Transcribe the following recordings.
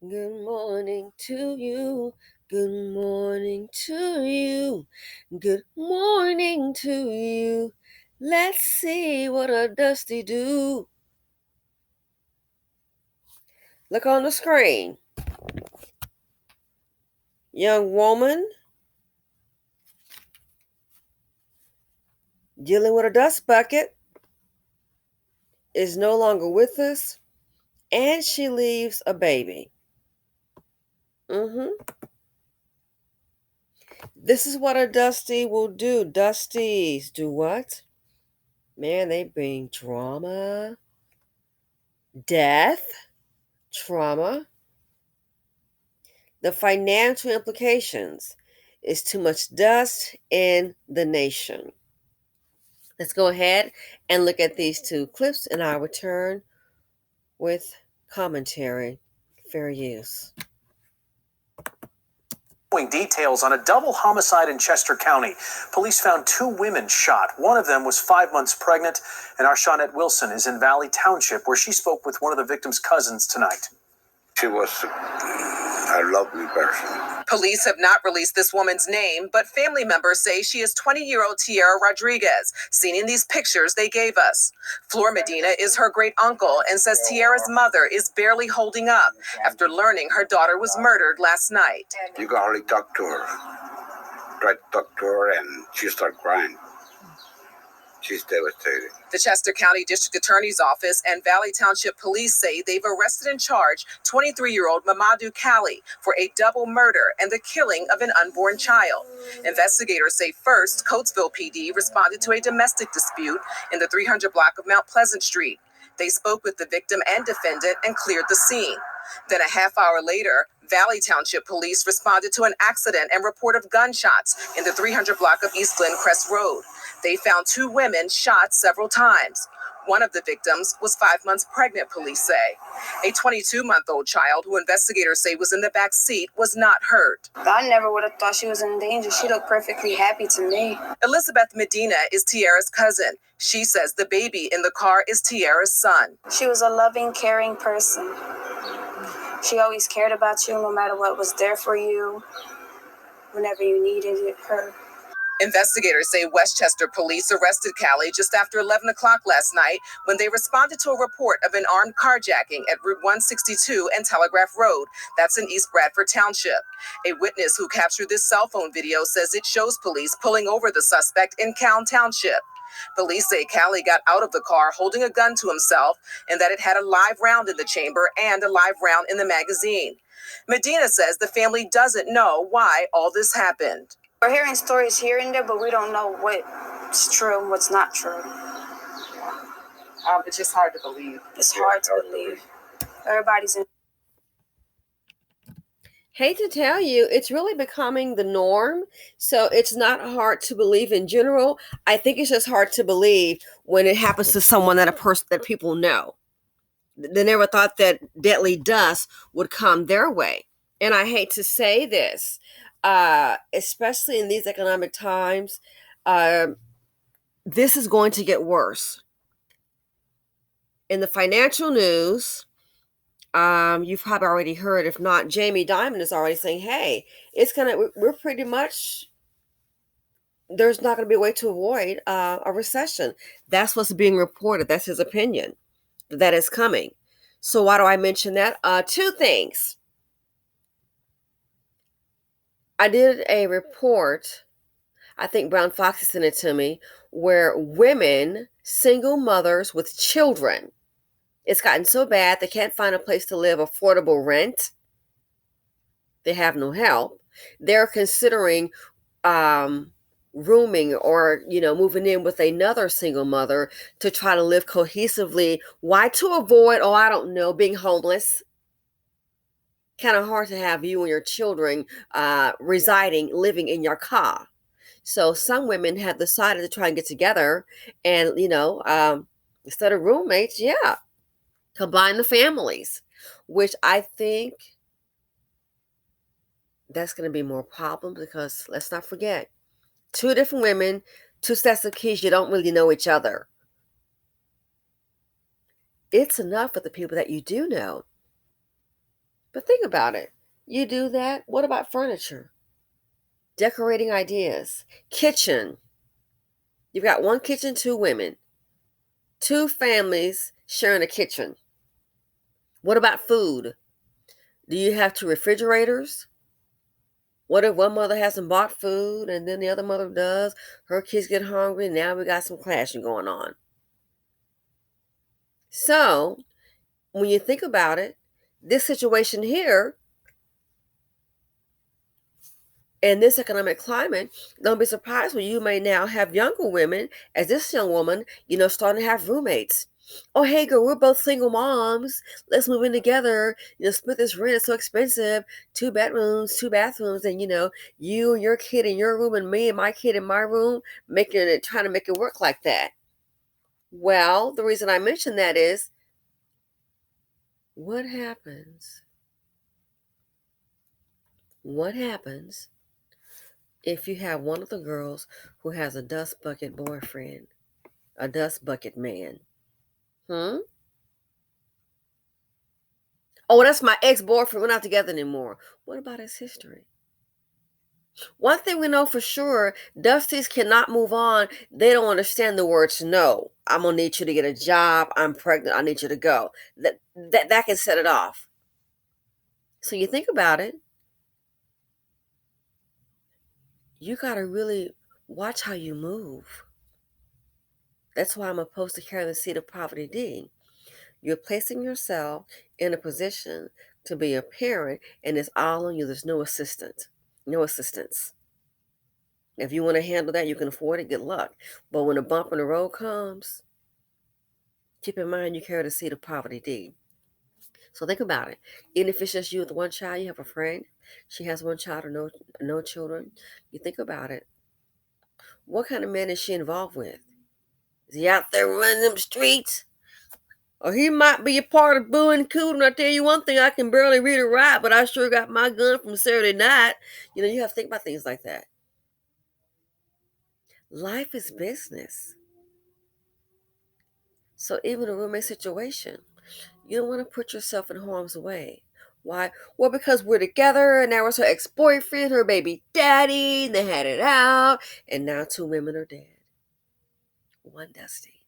Good morning to you. Good morning to you. Good morning to you. Let's see what a dusty do. Look on the screen. Young woman dealing with a dust bucket is no longer with us, and she leaves a baby. This is what a dusty will do. Dusties do what? Man, they bring drama, death, trauma. The financial implications is too much dust in the nation. Let's go ahead and look at these two clips, and I'll return with commentary. Fair use. Details on a double homicide in Chester County. Police found two women shot. One of them was 5 months pregnant, and our Shawnette Wilson is in Valley Township, where she spoke with one of the victim's cousins tonight. She was a lovely person. Police have not released this woman's name, but family members say she is 20-year-old Tiara Rodriguez, seen in these pictures they gave us. Flor Medina is her great uncle and says Tiara's mother is barely holding up after learning her daughter was murdered last night. You can hardly talk to her. Try to talk to her and she started crying. She's devastated. The Chester County District Attorney's Office and Valley Township Police say they've arrested and charged 23-year-old Mamadou Kali for a double murder and the killing of an unborn child. Investigators say first, Coatesville PD responded to a domestic dispute in the 300 block of Mount Pleasant Street. They spoke with the victim and defendant and cleared the scene. Then a half hour later, Valley Township Police responded to an accident and report of gunshots in the 300 block of East Glencrest Road. They found two women shot several times. One of the victims was 5 months pregnant, police say. A 22-month-old child, who investigators say was in the back seat, was not hurt. I never would have thought she was in danger. She looked perfectly happy to me. Elizabeth Medina is Tiara's cousin. She says the baby in the car is Tiara's son. She was a loving, caring person. She always cared about you, no matter what, was there for you whenever you needed her. Investigators say Westchester police arrested Kali just after 11 o'clock last night when they responded to a report of an armed carjacking at Route 162 and Telegraph Road. That's in East Bradford Township. A witness who captured this cell phone video says it shows police pulling over the suspect in Cowan Township. Police say Kali got out of the car holding a gun to himself and that it had a live round in the chamber and a live round in the magazine. Medina says the family doesn't know why all this happened. We're hearing stories here and there, but we don't know what's true and what's not true. It's just hard to believe. It's hard to believe. Everybody's in. Hate to tell you, it's really becoming the norm. So it's not hard to believe in general. I think it's just hard to believe when it happens to someone that people know. They never thought that deadly dust would come their way. And I hate to say this, especially in these economic times, this is going to get worse. In the financial news, you've probably already heard, if not, Jamie Dimon is already saying, hey, we're pretty much, there's not going to be a way to avoid a recession. That's what's being reported. That's his opinion. That is coming. So why do I mention that? Two things. I did a report, I think Brown Fox sent it to me, where women, single mothers with children, it's gotten so bad they can't find a place to live, affordable rent. They have no help. They're considering rooming or, moving in with another single mother to try to live cohesively. Why? To avoid, I don't know, being homeless. Kind of hard to have you and your children living in your car. So some women have decided to try and get together and, instead of roommates, combine the families, which I think that's going to be more problems because let's not forget, two different women, two sets of kids, you don't really know each other. It's enough with the people that you do know. But think about it. You do that. What about furniture? Decorating ideas. Kitchen. You've got one kitchen, two women. Two families sharing a kitchen. What about food? Do you have two refrigerators? What if one mother hasn't bought food and then the other mother does? Her kids get hungry. Now we got some clashing going on. So, when you think about it, this situation here, in this economic climate, don't be surprised when you may now have younger women, as this young woman, starting to have roommates. Oh, hey, girl, we're both single moms. Let's move in together. Split this rent. It's so expensive. 2 bedrooms, 2 bathrooms, and you and your kid in your room, and me and my kid in my room, trying to make it work like that. Well, the reason I mention that is, what happens? What happens if you have one of the girls who has a dust bucket boyfriend, a dust bucket man? Oh, that's my ex-boyfriend. We're not together anymore. What about his history? One thing we know for sure, Dusties cannot move on. They don't understand the words no. I'm going to need you to get a job. I'm pregnant. I need you to go. That can set it off. So you think about it. You got to really watch how you move. That's why I'm opposed to carrying the seed of poverty D. You're placing yourself in a position to be a parent, and it's all on you. There's no assistance. No assistance. If you want to handle that, you can afford it, good luck. But when a bump in the road comes, keep in mind you carry the seed of poverty D. So think about it. Even if it's just you with one child, you have a friend, she has one child or no children. You think about it. What kind of man is she involved with? Is he out there running them streets? Or he might be a part of Boo and Coot, and I tell you one thing, I can barely read or write, but I sure got my gun from Saturday night. You have to think about things like that. Life is business. So even a roommate situation, you don't want to put yourself in harm's way. Why? Well, because we're together, and now it's her ex-boyfriend, her baby daddy, and they had it out, and now 2 women are dead. One Dusty.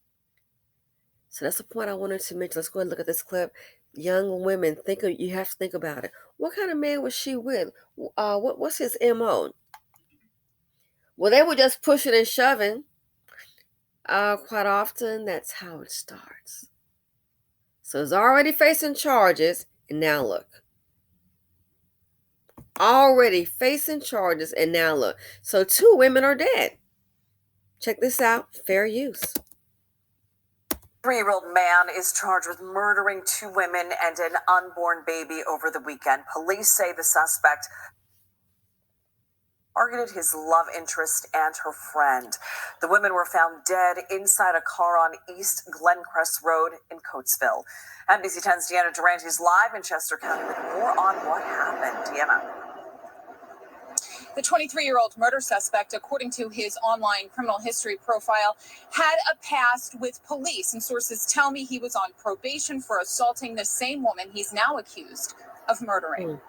So that's the point I wanted to mention. Let's go ahead and look at this clip. Young women, you have to think about it. What kind of man was she with? What's his MO? Well, they were just pushing and shoving. Quite often, that's how it starts. So he's already facing charges, and now look. Already facing charges, and now look. So 2 women are dead. Check this out. Fair use. 3-year-old man is charged with murdering 2 women and an unborn baby over the weekend. Police say the suspect targeted his love interest and her friend. The women were found dead inside a car on East Glencrest Road in Coatesville. NBC 10's Deanna Durant is live in Chester County with more on what happened. Deanna. The 23-year-old murder suspect, according to his online criminal history profile, had a past with police, and sources tell me he was on probation for assaulting the same woman he's now accused of murdering.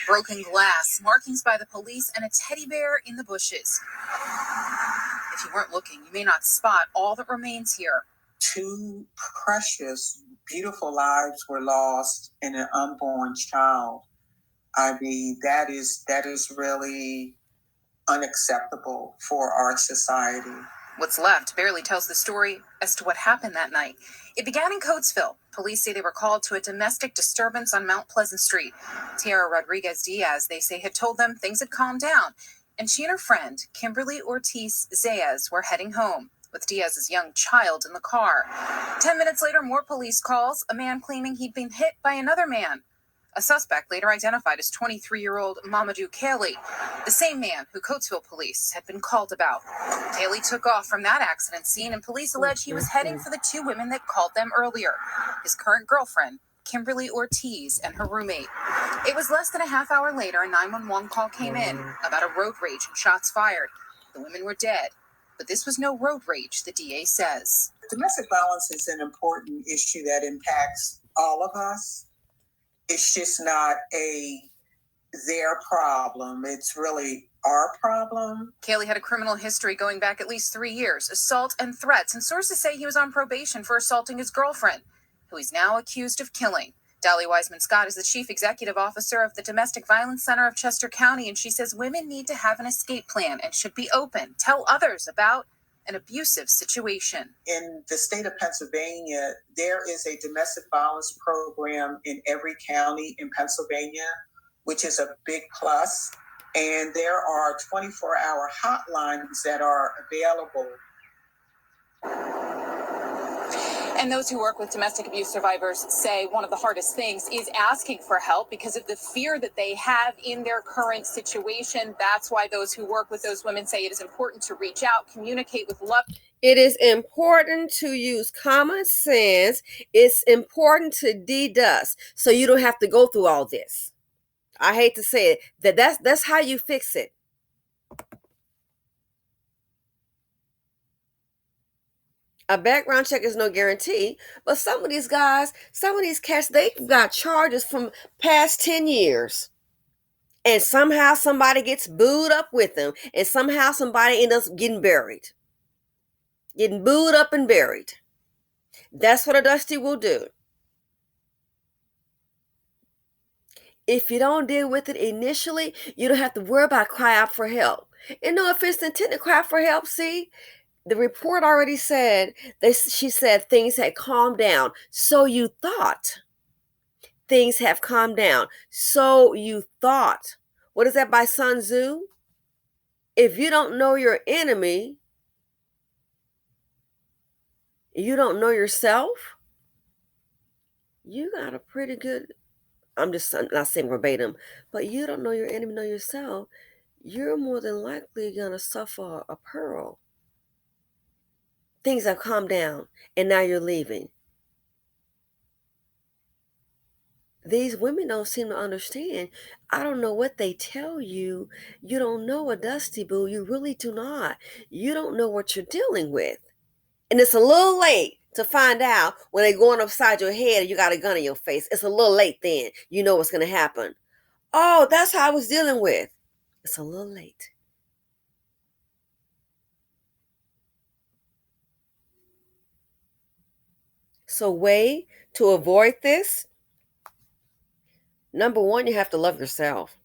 Broken glass, markings by the police, and a teddy bear in the bushes. If you weren't looking, you may not spot all that remains here. 2 precious, beautiful lives were lost and an unborn child. I mean, that is really unacceptable for our society. What's left barely tells the story as to what happened that night. It began in Coatesville. Police say they were called to a domestic disturbance on Mount Pleasant Street. Tiara Rodriguez-Diaz, they say, had told them things had calmed down, and she and her friend, Kimberly Ortiz Zayas, were heading home, with Diaz's young child in the car. 10 minutes later, more police calls, a man claiming he'd been hit by another man. A suspect later identified as 23-year-old Mamadou Kelly, the same man who Coatesville police had been called about. Kelly took off from that accident scene, and police allege he was heading for the 2 women that called them earlier, his current girlfriend, Kimberly Ortiz, and her roommate. It was less than a half hour later, a 911 call came in about a road rage and shots fired. The women were dead, but this was no road rage, the DA says. Domestic violence is an important issue that impacts all of us. It's just not their problem. It's really our problem. Kaylee had a criminal history going back at least 3 years, assault and threats, and sources say he was on probation for assaulting his girlfriend, who he's now accused of killing. Dolly Wiseman Scott is the chief executive officer of the Domestic Violence Center of Chester County, and she says women need to have an escape plan and should be open, tell others about an abusive situation. In the state of Pennsylvania, there is a domestic violence program in every county in Pennsylvania, which is a big plus. And there are 24-hour hotlines that are available. And those who work with domestic abuse survivors say one of the hardest things is asking for help because of the fear that they have in their current situation. That's why those who work with those women say it is important to reach out, communicate with loved. It is important to use common sense. It's important to deduct so you don't have to go through all this. I hate to say it, that's how you fix it. A background check is no guarantee, but some of these guys, some of these cats, they've got charges from past 10 years. And somehow somebody gets booed up with them, and somehow somebody ends up getting buried. Getting booed up and buried. That's what a Dusty will do. If you don't deal with it initially, you don't have to worry about cry out for help. And no, if it's intended to cry out for help, see, the report already said, she said things had calmed down. So you thought. Things have calmed down. So you thought. What is that by Sun Tzu? If you don't know your enemy, you don't know yourself, you got a pretty good, I'm just not saying verbatim, but you don't know your enemy, know yourself, you're more than likely going to suffer a pearl. Things have calmed down, and now you're leaving. These women don't seem to understand. I don't know what they tell you. You don't know a Dusty Boo. You really do not. You don't know what you're dealing with. And it's a little late to find out when they're going upside your head and you got a gun in your face. It's a little late then. You know what's going to happen. Oh, that's how I was dealing with. It's a little late. So way to avoid this, number one, you have to love yourself.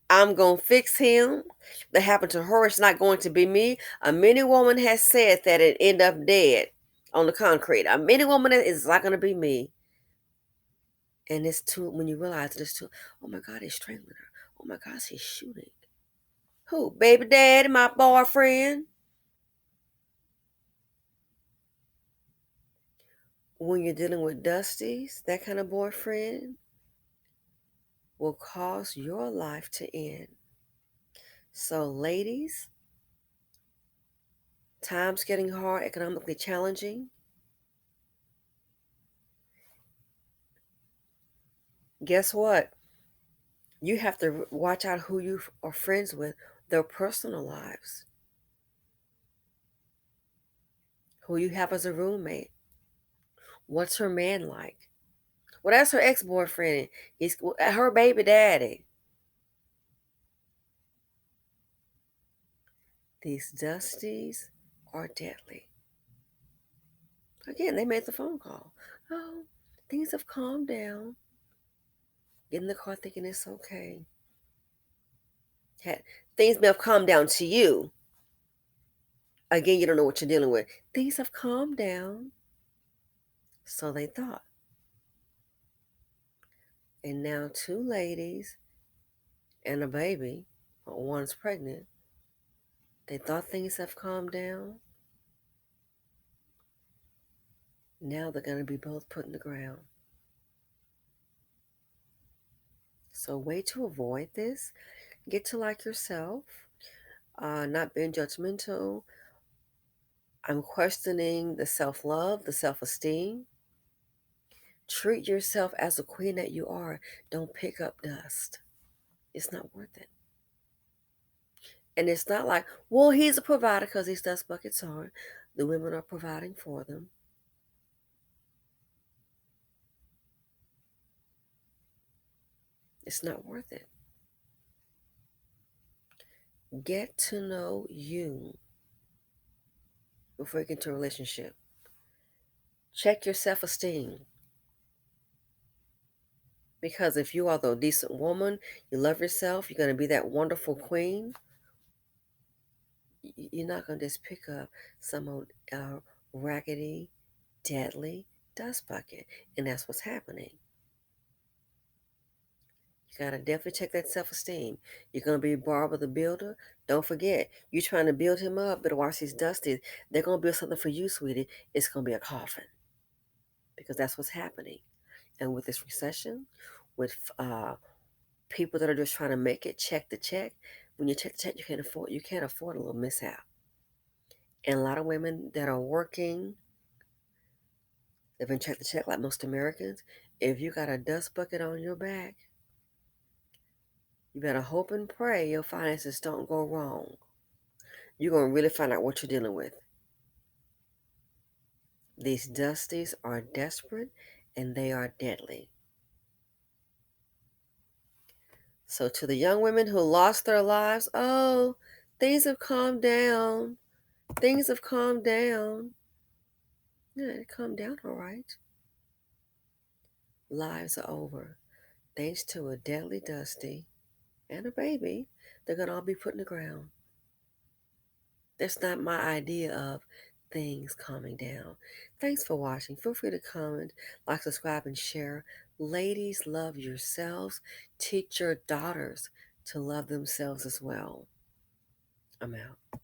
I'm going to fix him. That happened to her. It's not going to be me. A many woman has said that it end up dead on the concrete. A many woman is not going to be me. And it's too, when you realize it's too, oh my God, he's strangling her. Oh my gosh, he's shooting. Who? Baby daddy, my boyfriend? When you're dealing with Dusties, that kind of boyfriend will cause your life to end. So ladies, time's getting hard, economically challenging. Guess what? You have to watch out who you are friends with, their personal lives. Who you have as a roommate. What's her man like? Well, that's her ex-boyfriend. He's her baby daddy. These Dusties are deadly. Again, they made the phone call. Oh, things have calmed down. Get in the car thinking it's okay. Things may have calmed down to you. Again, you don't know what you're dealing with. Things have calmed down. So they thought. And now 2 ladies and a baby, one's pregnant. They thought things have calmed down. Now they're going to be both put in the ground. So way to avoid this, get to like yourself, not being judgmental. I'm questioning the self-love, the self-esteem. Treat yourself as the queen that you are. Don't pick up dust. It's not worth it. And it's not like, well, he's a provider because these dust buckets are. The women are providing for them. It's not worth it. Get to know you before you get into a relationship. Check your self-esteem. Because if you are the decent woman, you love yourself, you're going to be that wonderful queen, you're not going to just pick up some old raggedy, deadly dust bucket. And that's what's happening. You got to definitely check that self-esteem. You're going to be Barbara the Builder. Don't forget, you're trying to build him up, but watch these dusties. They're going to build something for you, sweetie. It's going to be a coffin. Because that's what's happening. And with this recession, with people that are just trying to make it, check the check. When you check the check, you can't afford a little mishap. And a lot of women that are working, they've been checked the check like most Americans. If you got a dust bucket on your back, you better hope and pray your finances don't go wrong. You're going to really find out what you're dealing with. These dusties are desperate and they are deadly. So to the young women who lost their lives, oh, things have calmed down. Things have calmed down. Yeah, it calmed down all right. Lives are over. Thanks to a deadly dusty and a baby, they're going to all be put in the ground. That's not my idea of things calming down. Thanks for watching. Feel free to comment, like, subscribe, and share. Ladies, love yourselves. Teach your daughters to love themselves as well. I'm out.